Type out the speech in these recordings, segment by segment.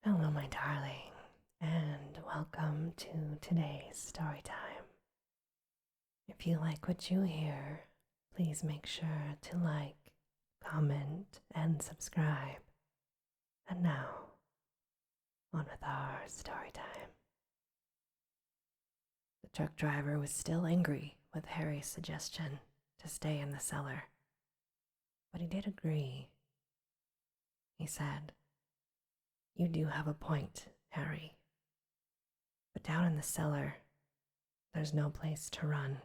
Hello, my darling, and welcome to today's story time. If you like what you hear, please make sure to like, comment, and subscribe. And now, on with our story time. The truck driver was still angry with Harry's suggestion to stay in the cellar, but he did agree. He said, "You do have a point, Harry. But down in the cellar, there's no place to run.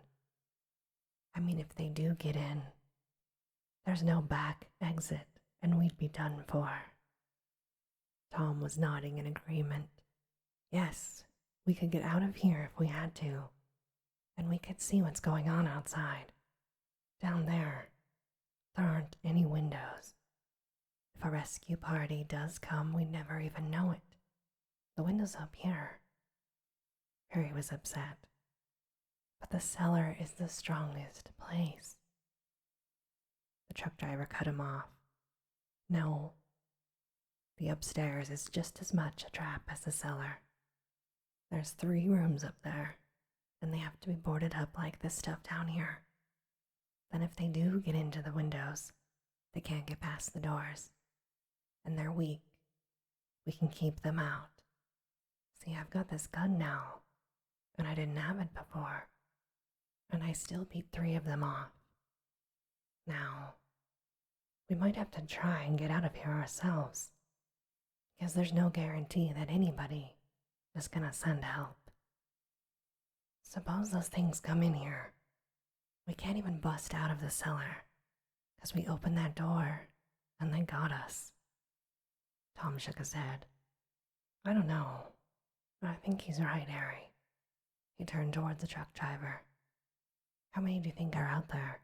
I mean, if they do get in, there's no back exit and we'd be done for." Tom was nodding in agreement. Yes, we could get out of here if we had to, and we could see what's going on outside. Down there aren't any windows. If a rescue party does come, we never even know it. The window's up here. Harry was upset. But the cellar is the strongest place. The truck driver cut him off. No, the upstairs is just as much a trap as the cellar. There's 3 rooms up there, and they have to be boarded up like this stuff down here. Then if they do get into the windows, they can't get past the doors. And they're weak. We can keep them out. See, I've got this gun now, and I didn't have it before. And I still beat 3 of them off. Now, we might have to try and get out of here ourselves, because there's no guarantee that anybody is gonna send help. Suppose those things come in here. We can't even bust out of the cellar, because we opened that door and they got us. Tom shook his head. I don't know. I think he's right, Harry. He turned towards the truck driver. How many do you think are out there?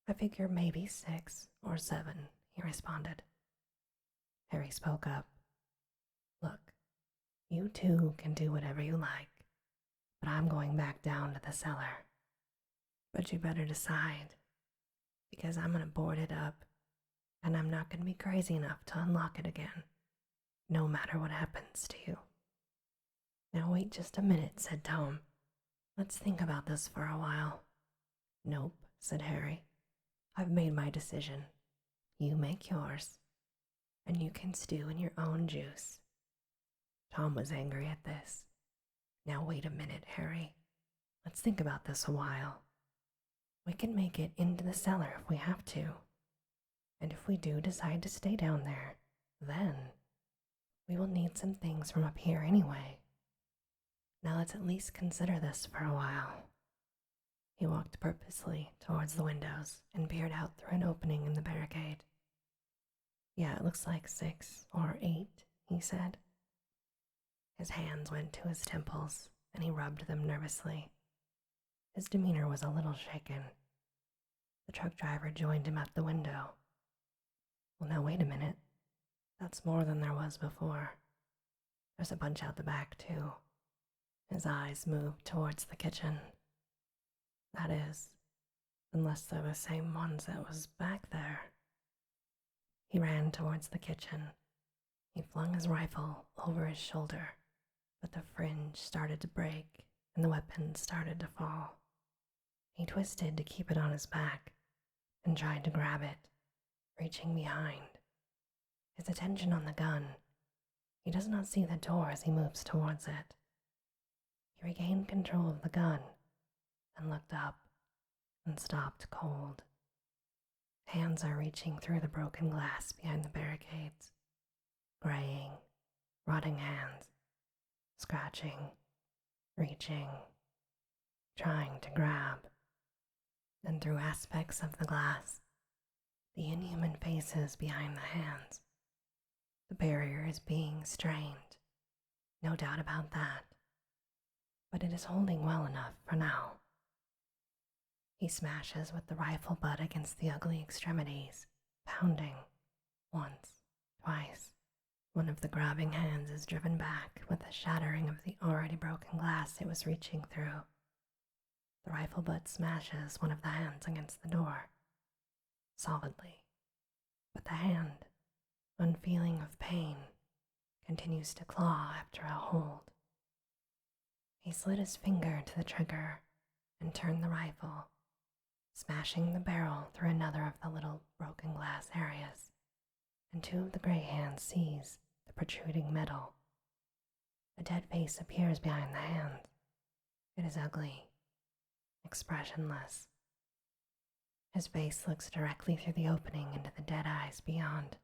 I figure maybe 6 or 7, he responded. Harry spoke up. Look, you 2 can do whatever you like, but I'm going back down to the cellar. But you better decide, because I'm going to board it up, and I'm not going to be crazy enough to unlock it again, no matter what happens to you. Now wait just a minute, said Tom. Let's think about this for a while. Nope, said Harry. I've made my decision. You make yours, and you can stew in your own juice. Tom was angry at this. Now wait a minute, Harry. Let's think about this a while. We can make it into the cellar if we have to. And if we do decide to stay down there, then we will need some things from up here anyway. Now let's at least consider this for a while. He walked purposely towards the windows and peered out through an opening in the barricade. Yeah, it looks like 6 or 8, he said. His hands went to his temples and he rubbed them nervously. His demeanor was a little shaken. The truck driver joined him at the window. Well, now wait a minute. That's more than there was before. There's a bunch out the back, too. His eyes moved towards the kitchen. That is, unless they're the same ones that was back there. He ran towards the kitchen. He flung his rifle over his shoulder, but the fringe started to break and the weapon started to fall. He twisted to keep it on his back and tried to grab it, reaching behind. His attention on the gun. He does not see the door as he moves towards it. He regained control of the gun and looked up and stopped cold. Hands are reaching through the broken glass behind the barricades. Graying, rotting hands, scratching, reaching, trying to grab. And through aspects of the glass, the inhuman faces behind the hands. The barrier is being strained, no doubt about that, but it is holding well enough for now. He smashes with the rifle butt against the ugly extremities, pounding. Once, twice. One of the grabbing hands is driven back with the shattering of the already broken glass it was reaching through. The rifle butt smashes one of the hands against the door, solidly, but the hand, unfeeling of pain, continues to claw after a hold. He slid his finger to the trigger and turned the rifle, smashing the barrel through another of the little broken glass areas, and two of the gray hands seize the protruding metal. A dead face appears behind the hands. It is ugly, expressionless. His face looks directly through the opening into the dead eyes beyond.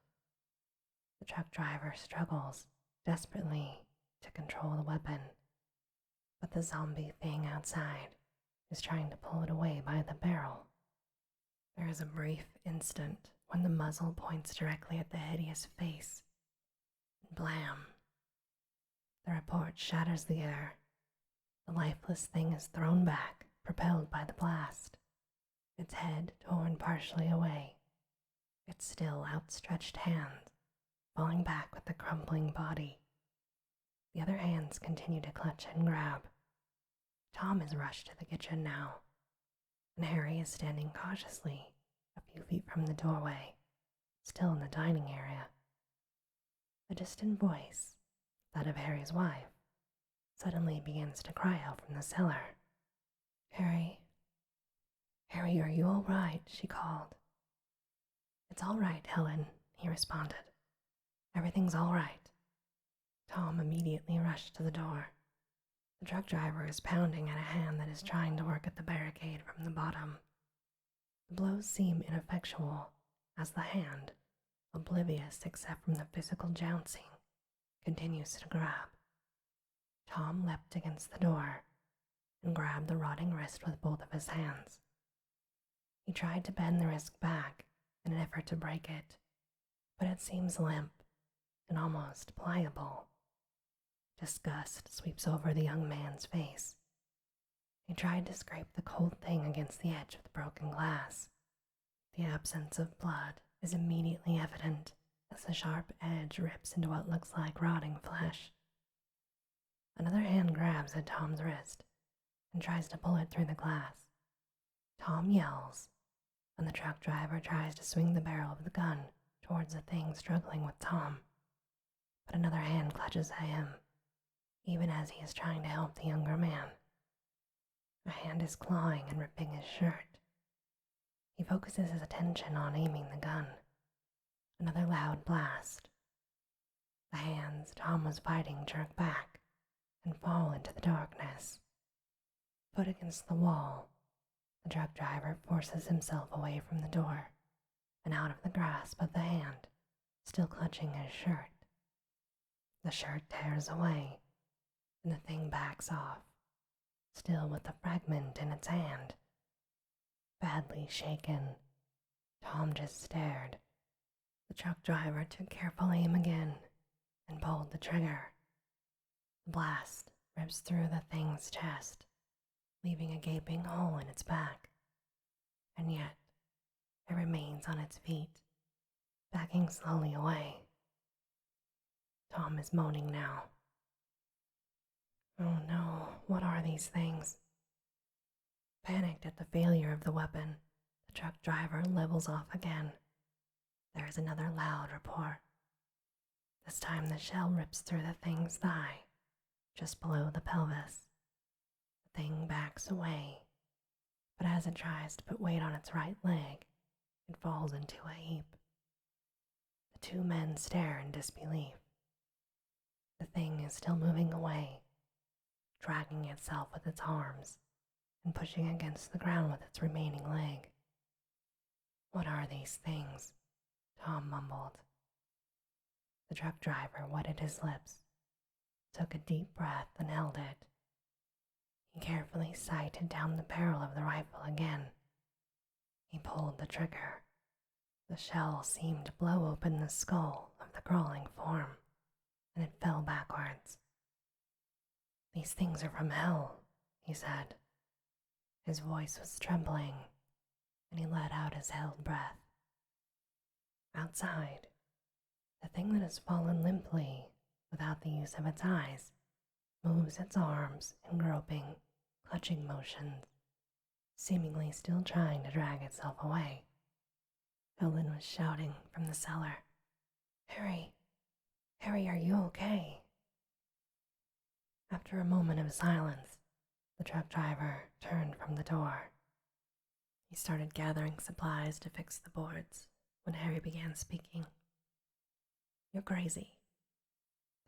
The truck driver struggles desperately to control the weapon, but the zombie thing outside is trying to pull it away by the barrel. There is a brief instant when the muzzle points directly at the hideous face. Blam! The report shatters the air. The lifeless thing is thrown back, propelled by the blast, its head torn partially away, its still outstretched hands falling back with the crumbling body. The other hands continue to clutch and grab. Tom is rushed to the kitchen now, and Harry is standing cautiously a few feet from the doorway, still in the dining area. A distant voice, that of Harry's wife, suddenly begins to cry out from the cellar. Harry, are you all right? She called. It's all right, Helen, he responded. Everything's all right. Tom immediately rushed to the door. The truck driver is pounding at a hand that is trying to work at the barricade from the bottom. The blows seem ineffectual as the hand, oblivious except from the physical jouncing, continues to grab. Tom leapt against the door and grabbed the rotting wrist with both of his hands. He tried to bend the wrist back in an effort to break it, but it seems limp and almost pliable. Disgust sweeps over the young man's face. He tried to scrape the cold thing against the edge of the broken glass. The absence of blood is immediately evident as the sharp edge rips into what looks like rotting flesh. Another hand grabs at Tom's wrist and tries to pull it through the glass. Tom yells, and the truck driver tries to swing the barrel of the gun towards the thing struggling with Tom. But another hand clutches at him, even as he is trying to help the younger man. A hand is clawing and ripping his shirt. He focuses his attention on aiming the gun. Another loud blast. The hands Tom was fighting jerk back and fall into the darkness. Put against the wall, the truck driver forces himself away from the door and out of the grasp of the hand, still clutching his shirt. The shirt tears away, and the thing backs off, still with the fragment in its hand. Badly shaken, Tom just stared. The truck driver took careful aim again and pulled the trigger. The blast rips through the thing's chest, leaving a gaping hole in its back, and yet it remains on its feet, backing slowly away. Tom is moaning now. Oh no, what are these things? Panicked at the failure of the weapon, the truck driver levels off again. There is another loud report. This time the shell rips through the thing's thigh, just below the pelvis. The thing backs away, but as it tries to put weight on its right leg, it falls into a heap. The two men stare in disbelief. The thing is still moving away, dragging itself with its arms and pushing against the ground with its remaining leg. What are these things? Tom mumbled. The truck driver wetted his lips, took a deep breath and held it. He carefully sighted down the barrel of the rifle again. He pulled the trigger. The shell seemed to blow open the skull of the crawling form, and it fell backwards. These things are from hell, he said. His voice was trembling, and he let out his held breath. Outside, the thing that has fallen limply, without the use of its eyes, moves its arms in groping, clutching motions, seemingly still trying to drag itself away. Helen was shouting from the cellar. Harry, Harry, are you okay? After a moment of silence, the truck driver turned from the door. He started gathering supplies to fix the boards when Harry began speaking. You're crazy.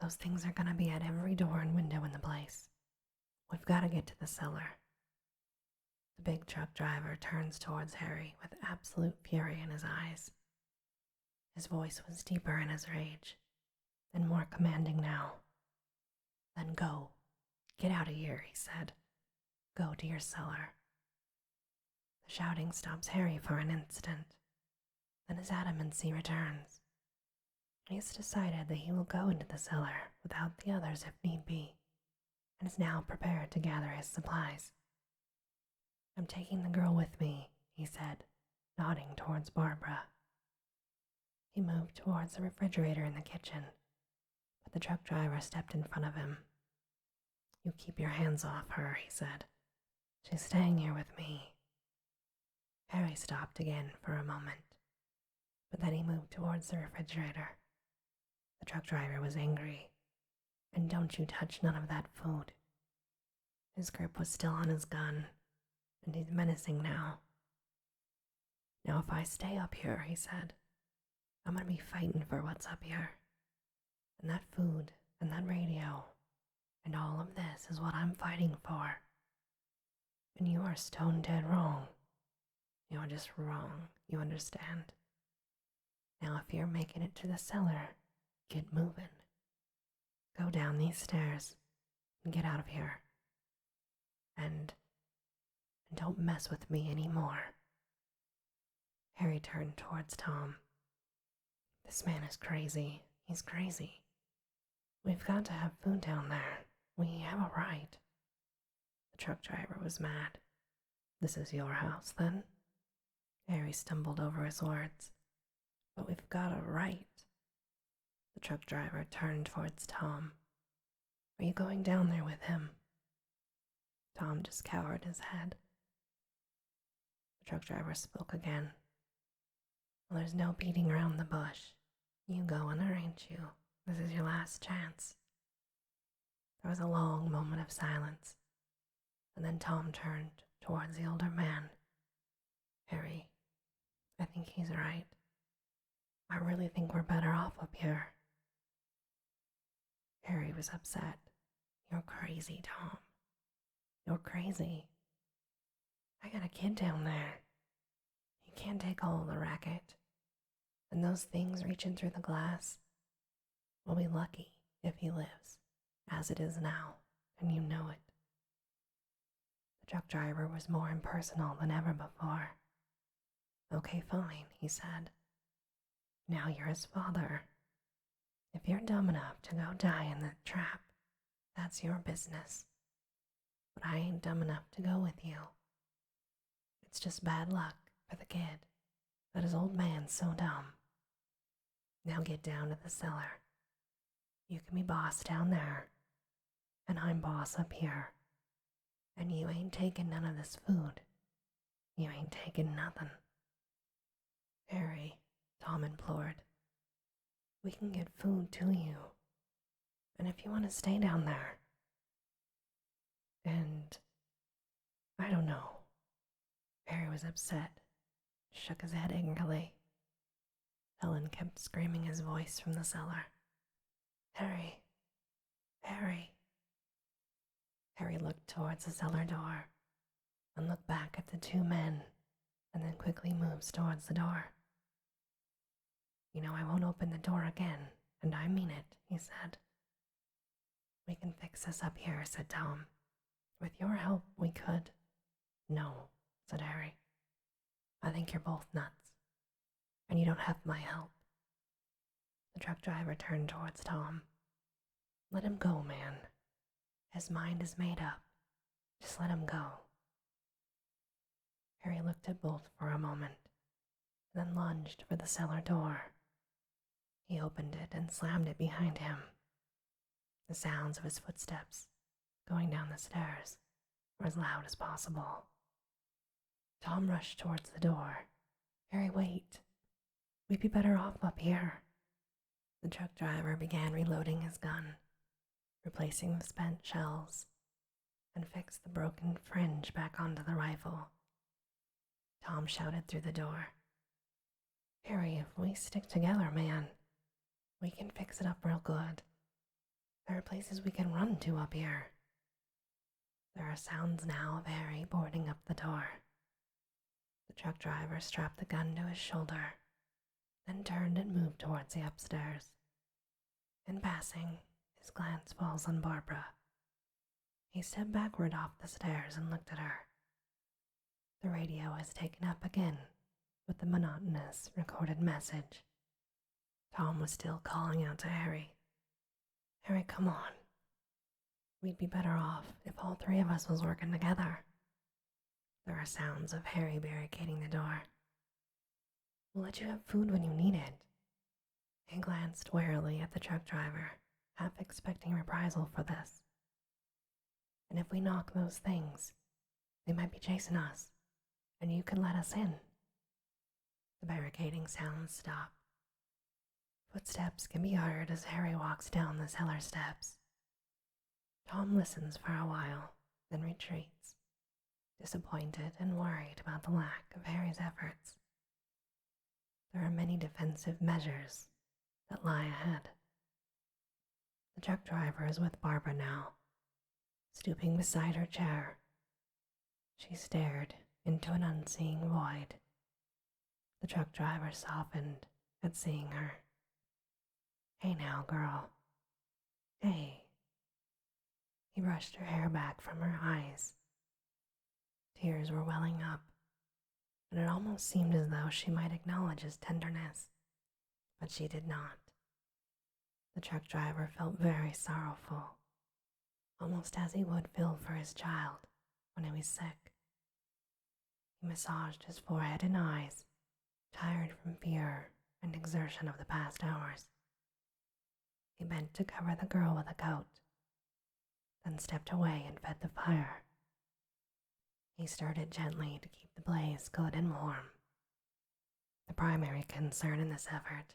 Those things are gonna be at every door and window in the place. We've got to get to the cellar. The big truck driver turns towards Harry with absolute fury in his eyes. His voice was deeper in his rage and more commanding now. Then go. Get out of here, he said. Go to your cellar. The shouting stops Harry for an instant. Then his adamancy returns. He has decided that he will go into the cellar without the others if need be, and is now prepared to gather his supplies. I'm taking the girl with me, he said, nodding towards Barbara. He moved towards the refrigerator in the kitchen, but the truck driver stepped in front of him. You keep your hands off her, he said. She's staying here with me. Harry stopped again for a moment, but then he moved towards the refrigerator. The truck driver was angry. And don't you touch none of that food. His grip was still on his gun, and he's menacing now. Now if I stay up here, he said, I'm gonna be fighting for what's up here. And that food, and that radio, and all of this is what I'm fighting for. And you are stone dead wrong. You're just wrong, you understand? Now if you're making it to the cellar, get moving. Go down these stairs and get out of here. And don't mess with me anymore. Harry turned towards Tom. This man is crazy. He's crazy. We've got to have food down there. We have a right. The truck driver was mad. This is your house, then? Harry stumbled over his words. But we've got a right. The truck driver turned towards Tom. Are you going down there with him? Tom just cowered his head. The truck driver spoke again. Well, there's no beating around the bush. You go in there, ain't you? This is your last chance. There was a long moment of silence, and then Tom turned towards the older man. Harry, I think he's right. I really think we're better off up here. Harry was upset. You're crazy, Tom. You're crazy. I got a kid down there. He can't take all the racket. And those things reaching through the glass. We'll be lucky if he lives, as it is now, and you know it. The truck driver was more impersonal than ever before. Okay, fine, he said. Now you're his father. If you're dumb enough to go die in the trap, that's your business. But I ain't dumb enough to go with you. It's just bad luck for the kid that his old man's so dumb. Now get down to the cellar. You can be boss down there, and I'm boss up here. And you ain't taking none of this food. You ain't taking nothing. Harry, Tom implored, we can get food to you. And if you want to stay down there. And I don't know. Harry was upset, shook his head angrily. Helen kept screaming his voice from the cellar. Harry! Harry! Harry looked towards the cellar door and looked back at the two men and then quickly moves towards the door. You know, I won't open the door again, and I mean it, he said. We can fix this up here, said Tom. With your help, we could. No, said Harry. I think you're both nuts, and you don't have my help. The truck driver turned towards Tom. Let him go, man. His mind is made up. Just let him go. Harry looked at both for a moment, and then lunged for the cellar door. He opened it and slammed it behind him. The sounds of his footsteps going down the stairs were as loud as possible. Tom rushed towards the door. Harry, wait. We'd be better off up here. The truck driver began reloading his gun, replacing the spent shells, and fixed the broken fringe back onto the rifle. Tom shouted through the door, "Harry, if we stick together, man, we can fix it up real good. There are places we can run to up here." There are sounds now of Harry boarding up the door. The truck driver strapped the gun to his shoulder, then turned and moved towards the upstairs. In passing, his glance falls on Barbara. He stepped backward off the stairs and looked at her. The radio was taken up again with the monotonous recorded message. Tom was still calling out to Harry. "Harry, come on. We'd be better off if all three of us was working together." There are sounds of Harry barricading the door. "We'll let you have food when you need it." He glanced warily at the truck driver, half expecting reprisal for this. "And if we knock those things, they might be chasing us, and you can let us in." The barricading sounds stop. Footsteps can be heard as Harry walks down the cellar steps. Tom listens for a while, then retreats, disappointed and worried about the lack of Harry's efforts. There are many defensive measures that lie ahead. The truck driver is with Barbara now, stooping beside her chair. She stared into an unseeing void. The truck driver softened at seeing her. "Hey now, girl. Hey." He brushed her hair back from her eyes. Tears were welling up, and it almost seemed as though she might acknowledge his tenderness, but she did not. The truck driver felt very sorrowful, almost as he would feel for his child when he was sick. He massaged his forehead and eyes, tired from fear and exertion of the past hours. He bent to cover the girl with a coat, then stepped away and fed the fire. He stirred it gently to keep the blaze good and warm. The primary concern in this effort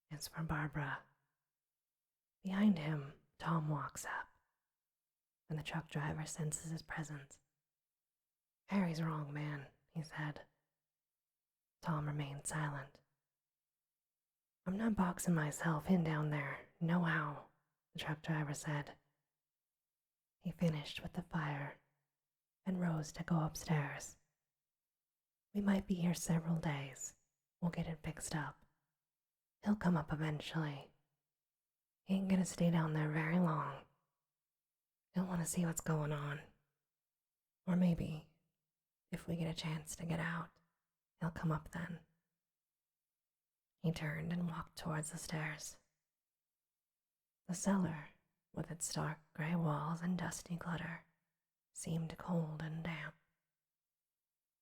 is for Barbara. Behind him, Tom walks up, and the truck driver senses his presence. "Harry's wrong, man," he said. Tom remained silent. "I'm not boxing myself in down there, nohow," the truck driver said. He finished with the fire and rose to go upstairs. "We might be here several days. We'll get it fixed up. He'll come up eventually. He ain't gonna stay down there very long. He'll want to see what's going on. Or maybe, if we get a chance to get out, he'll come up then." He turned and walked towards the stairs. The cellar, with its stark gray walls and dusty clutter, seemed cold and damp.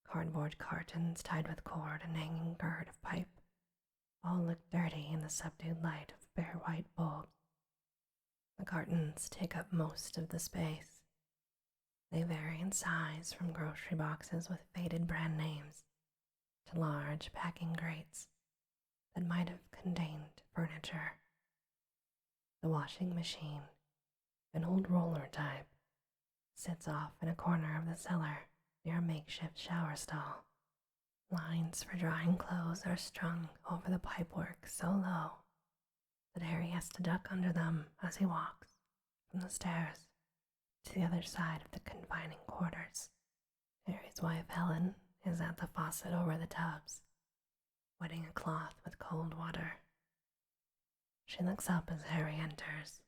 Cardboard cartons tied with cord and hanging gird of pipe all looked dirty in the subdued light of bare white bulbs. The cartons take up most of the space. They vary in size from grocery boxes with faded brand names to large packing crates that might have contained furniture. The washing machine, an old roller type, sits off in a corner of the cellar near a makeshift shower stall. Lines for drying clothes are strung over the pipework so low that Harry has to duck under them as he walks from the stairs to the other side of the confining quarters. Harry's wife, Helen, is at the faucet over the tubs, wetting a cloth with cold water. She looks up as Harry enters,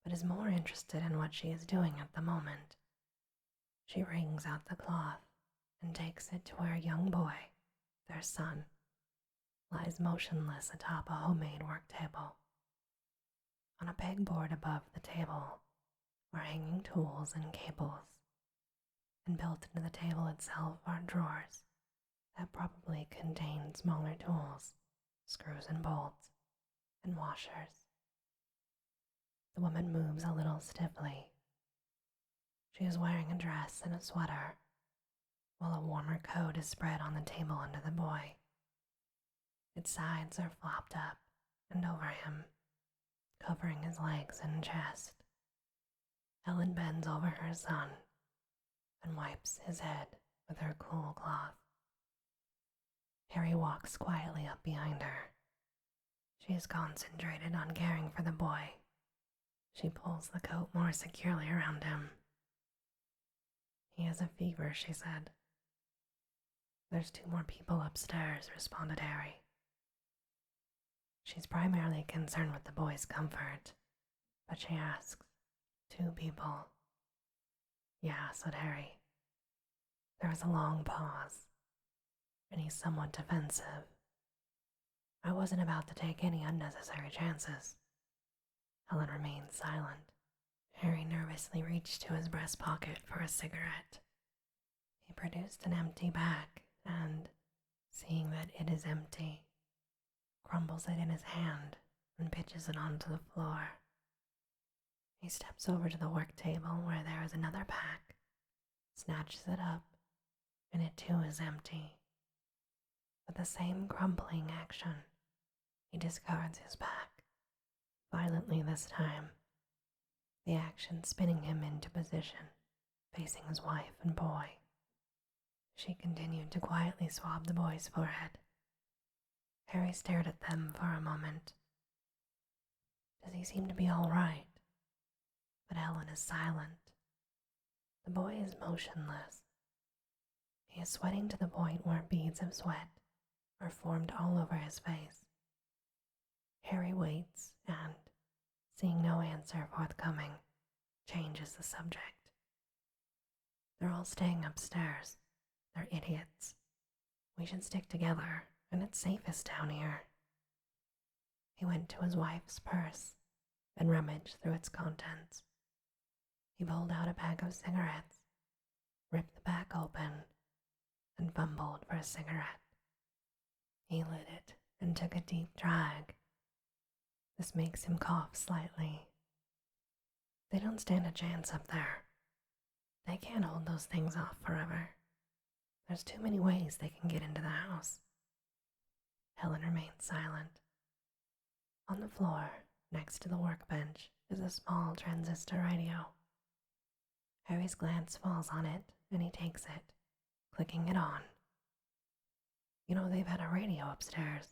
but is more interested in what she is doing at the moment. She wrings out the cloth and takes it to where a young boy, their son, lies motionless atop a homemade work table. On a pegboard above the table are hanging tools and cables, and built into the table itself are drawers that probably contain smaller tools, screws and bolts, and washers. The woman moves a little stiffly. She is wearing a dress and a sweater, while a warmer coat is spread on the table under the boy. Its sides are flopped up and over him, covering his legs and chest. Ellen bends over her son and wipes his head with her cool cloth. Harry walks quietly up behind her. She is concentrated on caring for the boy. She pulls the coat more securely around him. He has a fever, she said. There's 2 more people upstairs, responded Harry. She's primarily concerned with the boy's comfort, but she asks, 2 people? Yeah, said Harry. There was a long pause, and he's somewhat defensive. I wasn't about to take any unnecessary chances. Helen remained silent. Harry nervously reached to his breast pocket for a cigarette. He produced an empty pack and, seeing that it is empty, crumbles it in his hand and pitches it onto the floor. He steps over to the work table where there is another pack, snatches it up, and it too is empty. With the same crumpling action, he discards his pack, violently this time, the action spinning him into position, facing his wife and boy. She continued to quietly swab the boy's forehead. Harry stared at them for a moment. Does he seem to be all right? But Helen is silent. The boy is motionless. He is sweating to the point where beads of sweat are formed all over his face. Harry waits and, seeing no answer forthcoming, changes the subject. They're all staying upstairs. They're idiots. We should stick together, and it's safest down here. He went to his wife's purse and rummaged through its contents. He pulled out a pack of cigarettes, ripped the pack open, and fumbled for a cigarette. He lit it and took a deep drag. This makes him cough slightly. They don't stand a chance up there. They can't hold those things off forever. There's too many ways they can get into the house. Helen remained silent. On the floor, next to the workbench, is a small transistor radio. Harry's glance falls on it, and he takes it, clicking it on. You know, they've had a radio upstairs.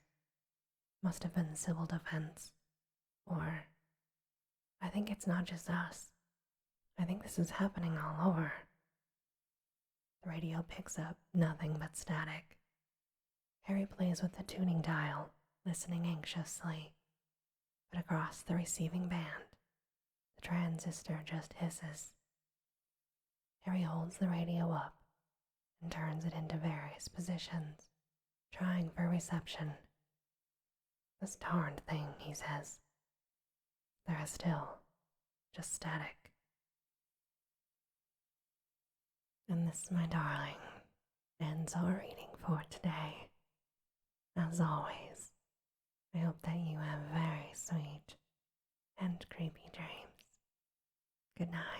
Must have been civil defense. Or, I think it's not just us. I think this is happening all over. The radio picks up nothing but static. Harry plays with the tuning dial, listening anxiously. But across the receiving band, the transistor just hisses. Harry holds the radio up and turns it into various positions, trying for reception. This darned thing, he says. There is still just static. And this, my darling, ends our reading for today. As always, I hope that you have very sweet and creepy dreams. Good night.